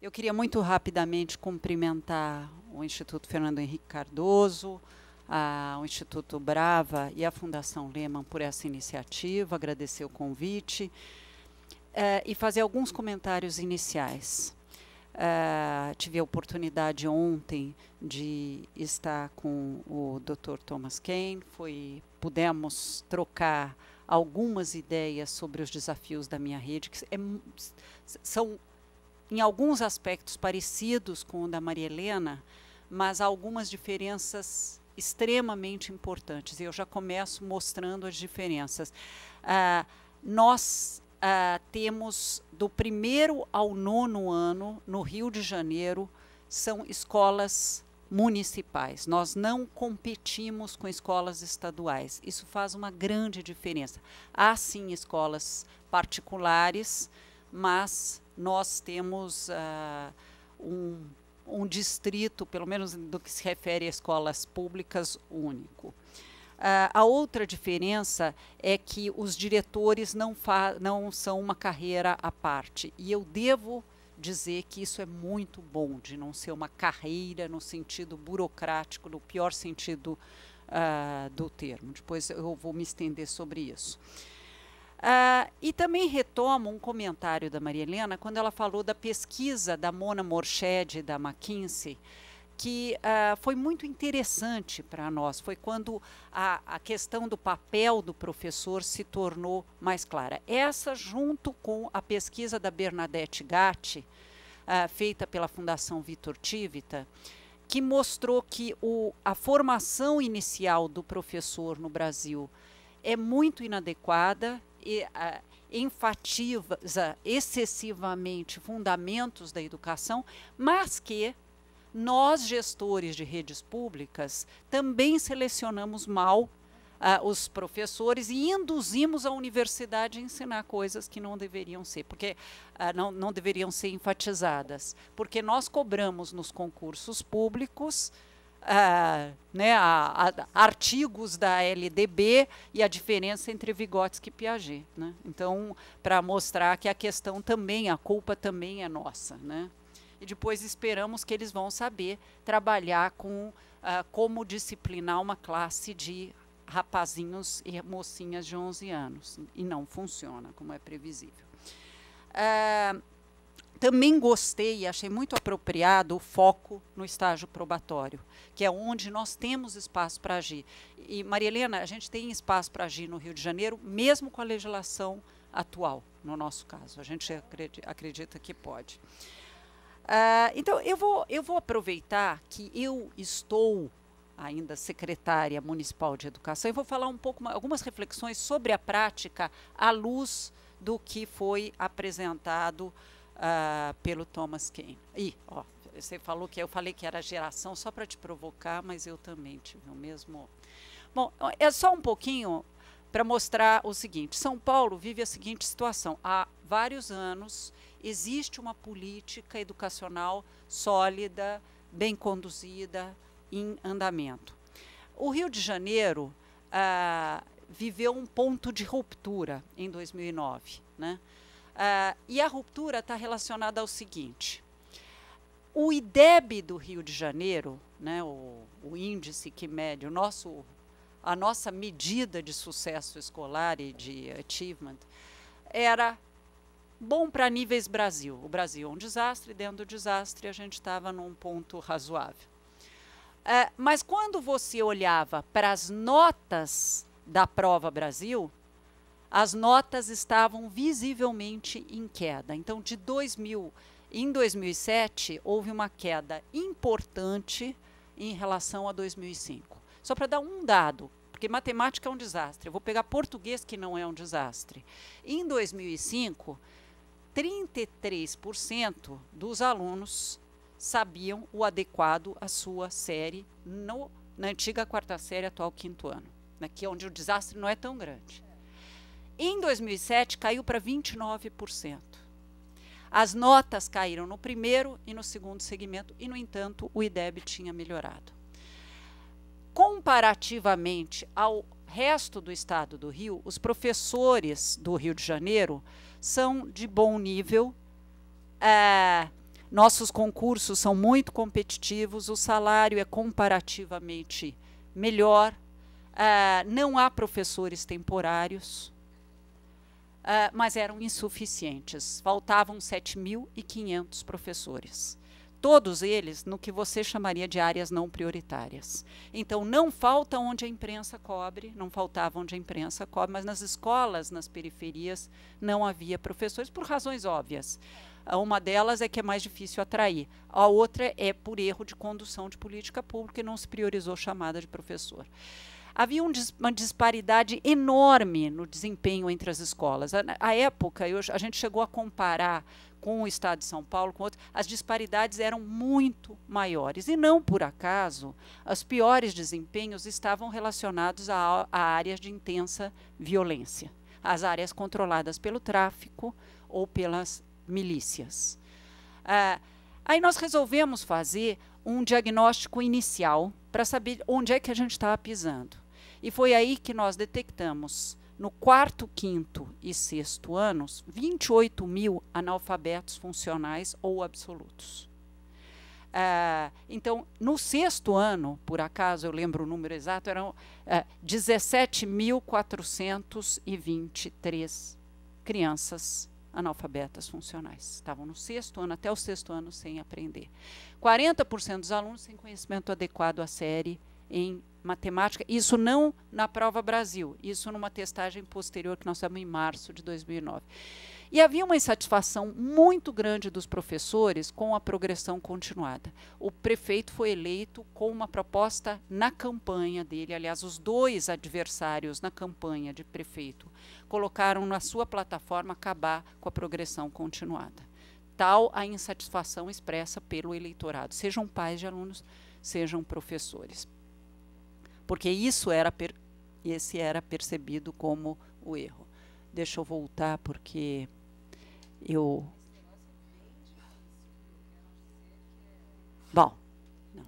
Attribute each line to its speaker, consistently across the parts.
Speaker 1: Eu queria muito rapidamente cumprimentar o Instituto Fernando Henrique Cardoso, o Instituto Brava e a Fundação Lehman por essa iniciativa, agradecer o convite e fazer alguns comentários iniciais. Tive a oportunidade ontem de estar com o Dr. Thomas Kean, pudemos trocar algumas ideias sobre os desafios da minha rede, que são em alguns aspectos parecidos com o da Maria Helena, mas há algumas diferenças extremamente importantes. E eu já começo mostrando as diferenças. Nós temos do 1º ao 9º ano, no Rio de Janeiro, são escolas municipais. Nós não competimos com escolas estaduais. Isso faz uma grande diferença. Há, sim, escolas particulares, mas nós temos um distrito, pelo menos do que se refere a escolas públicas, único. A outra diferença é que os diretores não são uma carreira à parte. E eu devo dizer que isso é muito bom, de não ser uma carreira no sentido burocrático, no pior sentido do termo. Depois eu vou me estender sobre isso. E também retomo um comentário da Maria Helena, quando ela falou da pesquisa da Mona Morshed, da McKinsey, que foi muito interessante para nós. Foi quando a questão do papel do professor se tornou mais clara. Essa, junto com a pesquisa da Bernadette Gatti, feita pela Fundação Vitor Tivita, que mostrou que a formação inicial do professor no Brasil é muito inadequada, e enfatiza excessivamente fundamentos da educação, mas que nós, gestores de redes públicas, também selecionamos mal os professores e induzimos a universidade a ensinar coisas que não deveriam ser, porque não deveriam ser enfatizadas, porque nós cobramos nos concursos públicos artigos da LDB e a diferença entre Vygotsky e Piaget, né? Então, para mostrar que a questão também, a culpa também é nossa, né? E depois esperamos que eles vão saber trabalhar com como disciplinar uma classe de rapazinhos e mocinhas de 11 anos. E não funciona, como é previsível. Também gostei e achei muito apropriado o foco no estágio probatório, que é onde nós temos espaço para agir. E, Maria Helena, a gente tem espaço para agir no Rio de Janeiro, mesmo com a legislação atual, no nosso caso. A gente acredita que pode. Então, eu vou aproveitar que eu estou ainda secretária municipal de educação e vou falar algumas reflexões sobre a prática à luz do que foi apresentado pelo Thomas Kean. Você falou que eu falei que era geração só para te provocar, mas eu também tive o mesmo. Bom, é só um pouquinho para mostrar o seguinte: São Paulo vive a seguinte situação. Há vários anos existe uma política educacional sólida, bem conduzida, em andamento. O Rio de Janeiro viveu um ponto de ruptura em 2009, né? E a ruptura está relacionada ao seguinte: o IDEB do Rio de Janeiro, né, o índice que mede a nossa medida de sucesso escolar e de achievement, era bom para níveis Brasil. O Brasil é um desastre, dentro do desastre a gente estava num ponto razoável. Mas quando você olhava para as notas da prova Brasil, as notas estavam visivelmente em queda. Então, em 2007, houve uma queda importante em relação a 2005. Só para dar um dado, porque matemática é um desastre. Eu vou pegar português, que não é um desastre. Em 2005, 33% dos alunos sabiam o adequado à sua série na antiga 4ª série, atual 5º ano, né, que é onde o desastre não é tão grande. Em 2007, caiu para 29%. As notas caíram no primeiro e no segundo segmento e, no entanto, o IDEB tinha melhorado. Comparativamente ao resto do estado do Rio, os professores do Rio de Janeiro são de bom nível, Nossos concursos são muito competitivos, o salário é comparativamente melhor, não há professores temporários, mas eram insuficientes. Faltavam 7.500 professores. Todos eles no que você chamaria de áreas não prioritárias. Então, não falta onde a imprensa cobre, não faltava onde a imprensa cobre, mas nas escolas, nas periferias, não havia professores, por razões óbvias. Uma delas é que é mais difícil atrair. A outra é por erro de condução de política pública e não se priorizou chamada de professor. Havia uma disparidade enorme no desempenho entre as escolas. À época, a gente chegou a comparar com o Estado de São Paulo, com outros, as disparidades eram muito maiores. E não por acaso, os piores desempenhos estavam relacionados a áreas de intensa violência, as áreas controladas pelo tráfico ou pelas milícias. Aí nós resolvemos fazer um diagnóstico inicial para saber onde é que a gente estava pisando. E foi aí que nós detectamos, no quarto, quinto e sexto anos, 28.000 analfabetos funcionais ou absolutos. Então, no sexto ano, por acaso, eu lembro o número exato, eram 17.423 crianças analfabetas funcionais. Estavam no sexto ano, até o sexto ano, sem aprender. 40% dos alunos sem conhecimento adequado à série em matemática, isso não na prova Brasil, isso numa testagem posterior que nós estamos em março de 2009. E havia uma insatisfação muito grande dos professores com a progressão continuada. O prefeito foi eleito com uma proposta na campanha dele, aliás, os dois adversários na campanha de prefeito colocaram na sua plataforma acabar com a progressão continuada. Tal a insatisfação expressa pelo eleitorado, sejam pais de alunos, sejam professores. Porque esse era percebido como o erro. Deixa eu voltar, porque eu... Bom, não,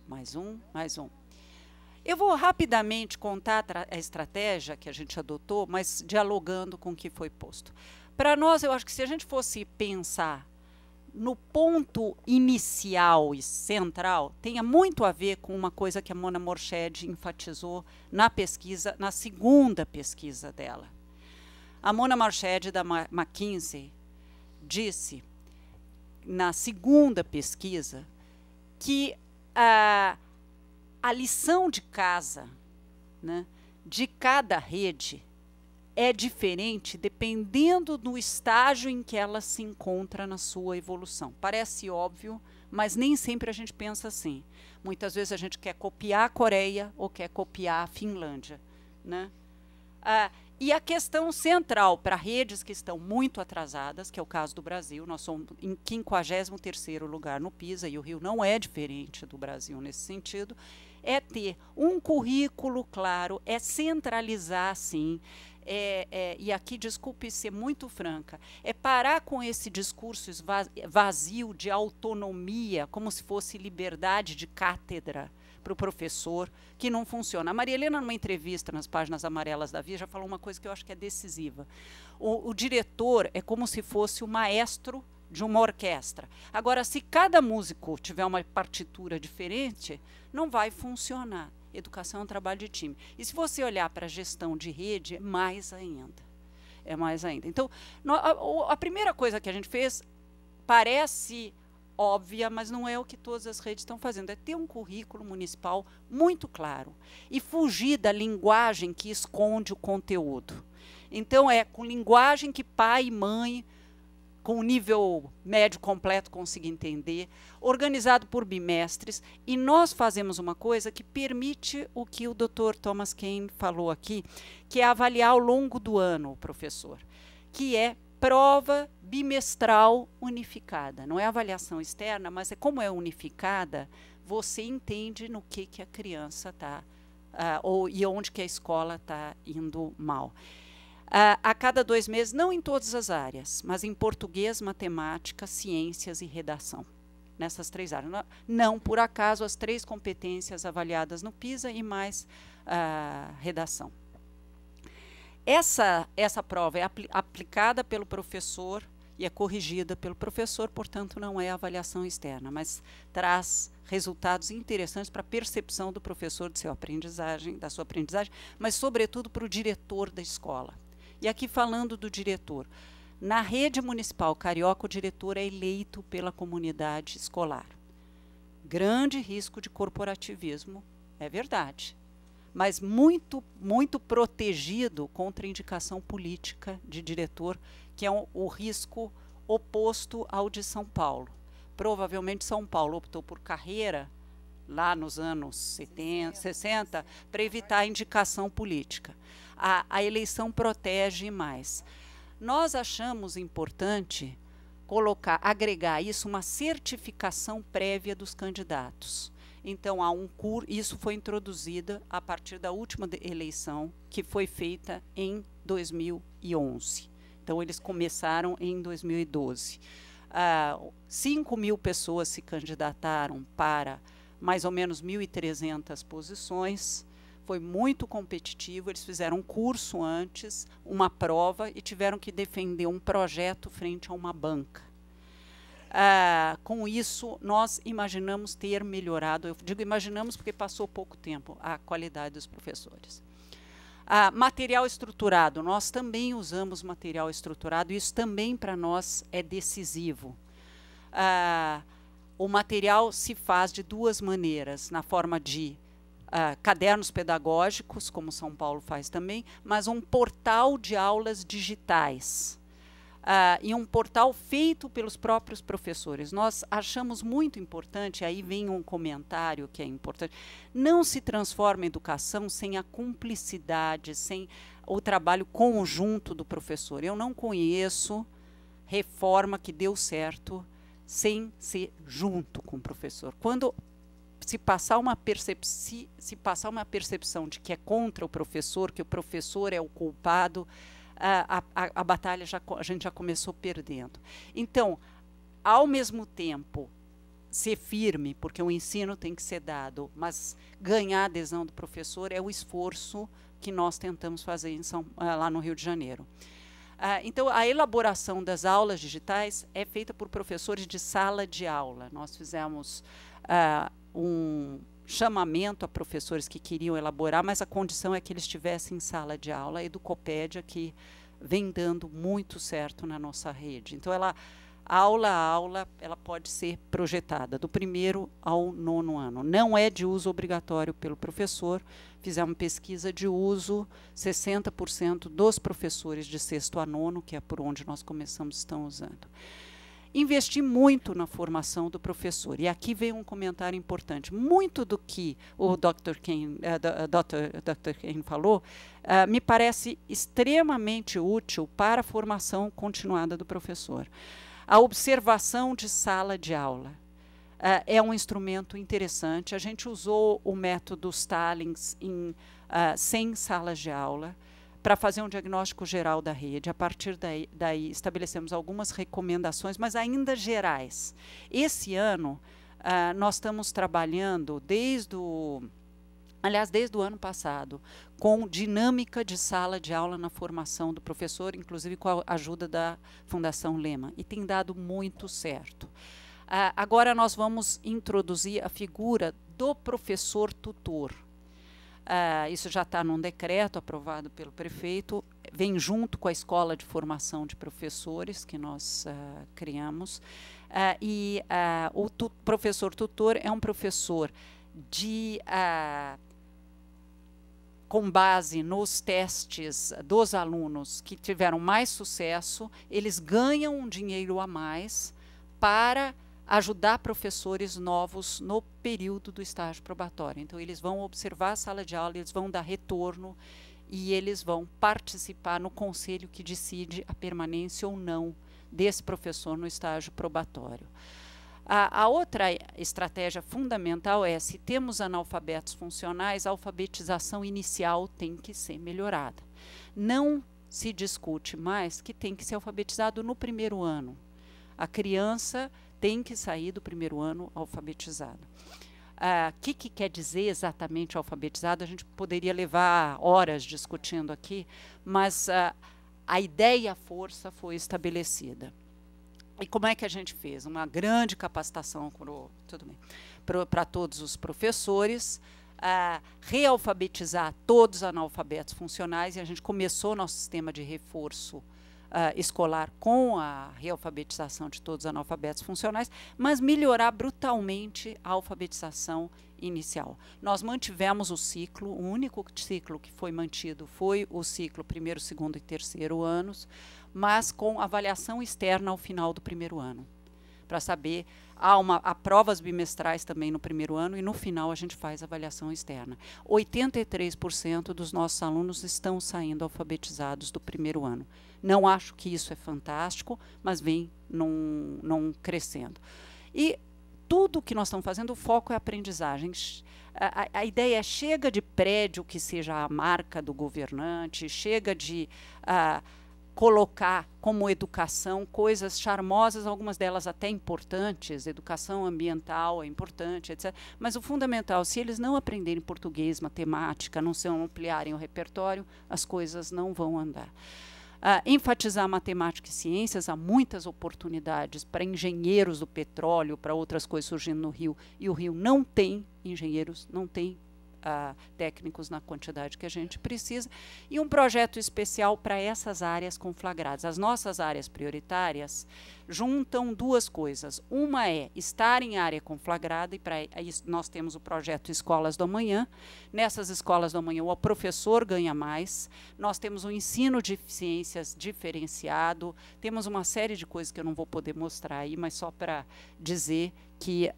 Speaker 1: mais um. Eu vou rapidamente contar a estratégia que a gente adotou, mas dialogando com o que foi posto. Para nós, eu acho que se a gente fosse pensar no ponto inicial e central, tenha muito a ver com uma coisa que a Mona Morshed enfatizou na pesquisa, na segunda pesquisa dela. A Mona Morshed, da McKinsey, disse, na segunda pesquisa, que a lição de casa, né, de cada rede é diferente dependendo do estágio em que ela se encontra na sua evolução. Parece óbvio, mas nem sempre a gente pensa assim. Muitas vezes a gente quer copiar a Coreia ou quer copiar a Finlândia, né? E a questão central para redes que estão muito atrasadas, que é o caso do Brasil, nós somos em 53º lugar no PISA, e o Rio não é diferente do Brasil nesse sentido, é ter um currículo claro, é centralizar, sim, e aqui, desculpe ser muito franca, é parar com esse discurso vazio de autonomia, como se fosse liberdade de cátedra para o professor, que não funciona. A Maria Helena, numa entrevista nas páginas amarelas da Via, já falou uma coisa que eu acho que é decisiva. O diretor é como se fosse o maestro de uma orquestra. Agora, se cada músico tiver uma partitura diferente, não vai funcionar. Educação é um trabalho de time. E se você olhar para a gestão de rede, é mais ainda. É mais ainda. Então, a primeira coisa que a gente fez parece óbvia, mas não é o que todas as redes estão fazendo. É ter um currículo municipal muito claro e fugir da linguagem que esconde o conteúdo. Então, é com linguagem que pai e mãe, com o nível médio completo, consiga entender, organizado por bimestres, e nós fazemos uma coisa que permite o que o Dr. Thomas Kean falou aqui, que é avaliar ao longo do ano o professor, que é prova bimestral unificada. Não é avaliação externa, mas é como é unificada, você entende no que a criança está, e onde que a escola está indo mal. A cada 2 meses, não em todas as áreas, mas em português, matemática, ciências e redação. Nessas 3 áreas. Não, por acaso, as 3 competências avaliadas no PISA e mais redação. Essa prova é aplicada pelo professor e é corrigida pelo professor, portanto, não é avaliação externa, mas traz resultados interessantes para a percepção do professor de sua aprendizagem, mas, sobretudo, para o diretor da escola. E aqui, falando do diretor, na rede municipal carioca, o diretor é eleito pela comunidade escolar. Grande risco de corporativismo, é verdade, mas muito protegido contra a indicação política de diretor, que é o risco oposto ao de São Paulo. Provavelmente São Paulo optou por carreira, lá nos anos 70, 60, para evitar a indicação política. A eleição protege mais. Nós achamos importante agregar isso uma certificação prévia dos candidatos. Então, isso foi introduzido a partir da última eleição, que foi feita em 2011. Então, eles começaram em 2012. 5.000 pessoas se candidataram para mais ou menos 1.300 posições. Foi muito competitivo, eles fizeram um curso antes, uma prova, e tiveram que defender um projeto frente a uma banca. Com isso, nós imaginamos ter melhorado, eu digo imaginamos porque passou pouco tempo, a qualidade dos professores. Material estruturado, nós também usamos material estruturado, isso também para nós é decisivo. O material se faz de duas maneiras, na forma de cadernos pedagógicos, como São Paulo faz também, mas um portal de aulas digitais. E um portal feito pelos próprios professores. Nós achamos muito importante, aí vem um comentário que é importante, não se transforma a educação sem a cumplicidade, sem o trabalho conjunto do professor. Eu não conheço reforma que deu certo sem ser junto com o professor. Quando se passar uma percepção de que é contra o professor, que o professor é o culpado, a batalha a gente já começou perdendo. Então, ao mesmo tempo, ser firme, porque o ensino tem que ser dado, mas ganhar a adesão do professor é o esforço que nós tentamos fazer lá no Rio de Janeiro. Então, a elaboração das aulas digitais é feita por professores de sala de aula. Nós fizemos um chamamento a professores que queriam elaborar, mas a condição é que eles estivessem em sala de aula. A Educopédia, que vem dando muito certo na nossa rede. Então, aula a aula, ela pode ser projetada do 1º ao 9º ano. Não é de uso obrigatório pelo professor. Fizemos uma pesquisa de uso, 60% dos professores de 6º a 9º, que é por onde nós começamos, estão usando. Investir muito na formação do professor. E aqui vem um comentário importante. Muito do que o Dr. Ken falou me parece extremamente útil para a formação continuada do professor. A observação de sala de aula é um instrumento interessante. A gente usou o método Stalins em 100 salas de aula, para fazer um diagnóstico geral da rede. A partir daí estabelecemos algumas recomendações, mas ainda gerais. Esse ano, nós estamos trabalhando desde o ano passado, com dinâmica de sala de aula na formação do professor, inclusive com a ajuda da Fundação Lehman, e tem dado muito certo. Agora nós vamos introduzir a figura do professor tutor. Isso já está num decreto aprovado pelo prefeito, vem junto com a escola de formação de professores que nós criamos, o professor tutor é um professor com base nos testes dos alunos que tiveram mais sucesso, eles ganham um dinheiro a mais para ajudar professores novos no período do estágio probatório. Então, eles vão observar a sala de aula, eles vão dar retorno e eles vão participar no conselho que decide a permanência ou não desse professor no estágio probatório. A outra estratégia fundamental é, se temos analfabetos funcionais, a alfabetização inicial tem que ser melhorada. Não se discute mais que tem que ser alfabetizado no 1º ano. A criança tem que sair do 1º ano alfabetizado. O que quer dizer exatamente alfabetizado? A gente poderia levar horas discutindo aqui, mas a ideia, a força foi estabelecida. E como é que a gente fez? Uma grande capacitação para todos os professores, realfabetizar todos os analfabetos funcionais, e a gente começou nosso sistema de reforço escolar com a realfabetização de todos os analfabetos funcionais, mas melhorar brutalmente a alfabetização inicial. Nós mantivemos o ciclo, o único ciclo que foi mantido foi o ciclo primeiro, segundo e terceiro anos, mas com avaliação externa ao final do primeiro ano, para saber, há provas bimestrais também no primeiro ano, e no final a gente faz avaliação externa. 83% dos nossos alunos estão saindo alfabetizados do primeiro ano. Não acho que isso é fantástico, mas vem não crescendo. E tudo que nós estamos fazendo, o foco é a aprendizagem. A ideia é, chega de prédio que seja a marca do governante, chega de colocar como educação coisas charmosas, algumas delas até importantes, educação ambiental é importante, etc. Mas o fundamental, se eles não aprenderem português, matemática, não se ampliarem o repertório, as coisas não vão andar. Enfatizar matemática e ciências, há muitas oportunidades para engenheiros do petróleo, para outras coisas surgindo no Rio, e o Rio não tem engenheiros, não tem técnicos na quantidade que a gente precisa, e um projeto especial para essas áreas conflagradas. As nossas áreas prioritárias juntam duas coisas. Uma é estar em área conflagrada, e para isso nós temos o projeto Escolas do Amanhã. Nessas escolas do amanhã, o professor ganha mais, nós temos um ensino de ciências diferenciado, temos uma série de coisas que eu não vou poder mostrar aí, mas só para dizer que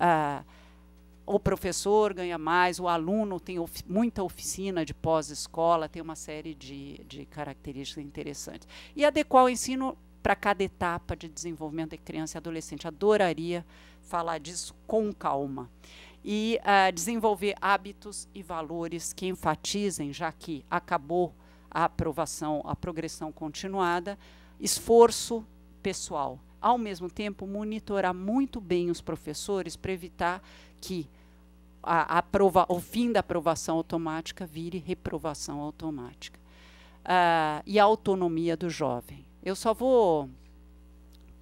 Speaker 1: o professor ganha mais, o aluno tem muita oficina de pós-escola, tem uma série de características interessantes. E adequar o ensino para cada etapa de desenvolvimento de criança e adolescente. Adoraria falar disso com calma. E desenvolver hábitos e valores que enfatizem, já que acabou a aprovação, a progressão continuada, esforço pessoal. Ao mesmo tempo, monitorar muito bem os professores para evitar que o fim da aprovação automática vire reprovação automática. E a autonomia do jovem. Eu só vou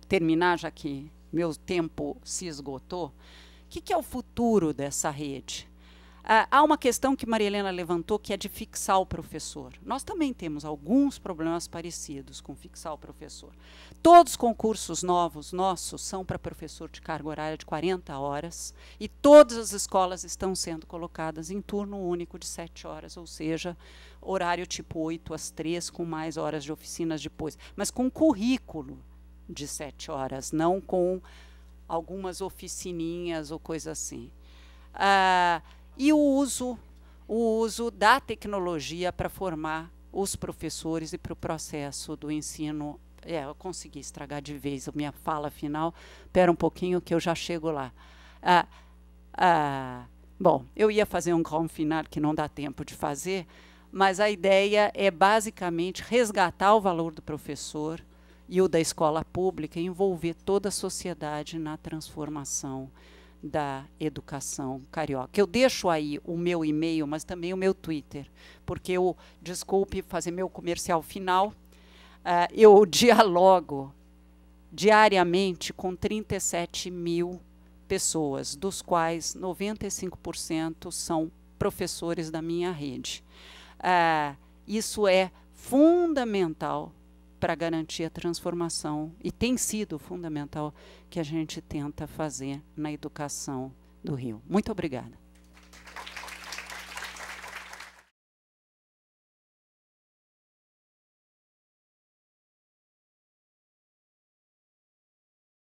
Speaker 1: terminar, já que meu tempo se esgotou. O que é o futuro dessa rede? Há uma questão que Maria Helena levantou, que é de fixar o professor. Nós também temos alguns problemas parecidos com fixar o professor. Todos os concursos novos nossos são para professor de carga horária de 40 horas, e todas as escolas estão sendo colocadas em turno único de 7 horas, ou seja, horário tipo 8 às 3, com mais horas de oficinas depois, mas com currículo de 7 horas, não com algumas oficininhas ou coisa assim. E o uso da tecnologia para formar os professores e para o processo do ensino. Eu consegui estragar de vez a minha fala final. Espera um pouquinho que eu já chego lá. Bom, eu ia fazer um grand final que não dá tempo de fazer, mas a ideia é basicamente resgatar o valor do professor e o da escola pública e envolver toda a sociedade na transformação da educação carioca. Eu deixo aí o meu e-mail, mas também o meu Twitter, porque eu, desculpe fazer meu comercial final, eu dialogo diariamente com 37 mil pessoas, dos quais 95% são professores da minha rede. Isso é fundamental para garantir a transformação, e tem sido fundamental, que a gente tenta fazer na educação do Rio. Muito obrigada.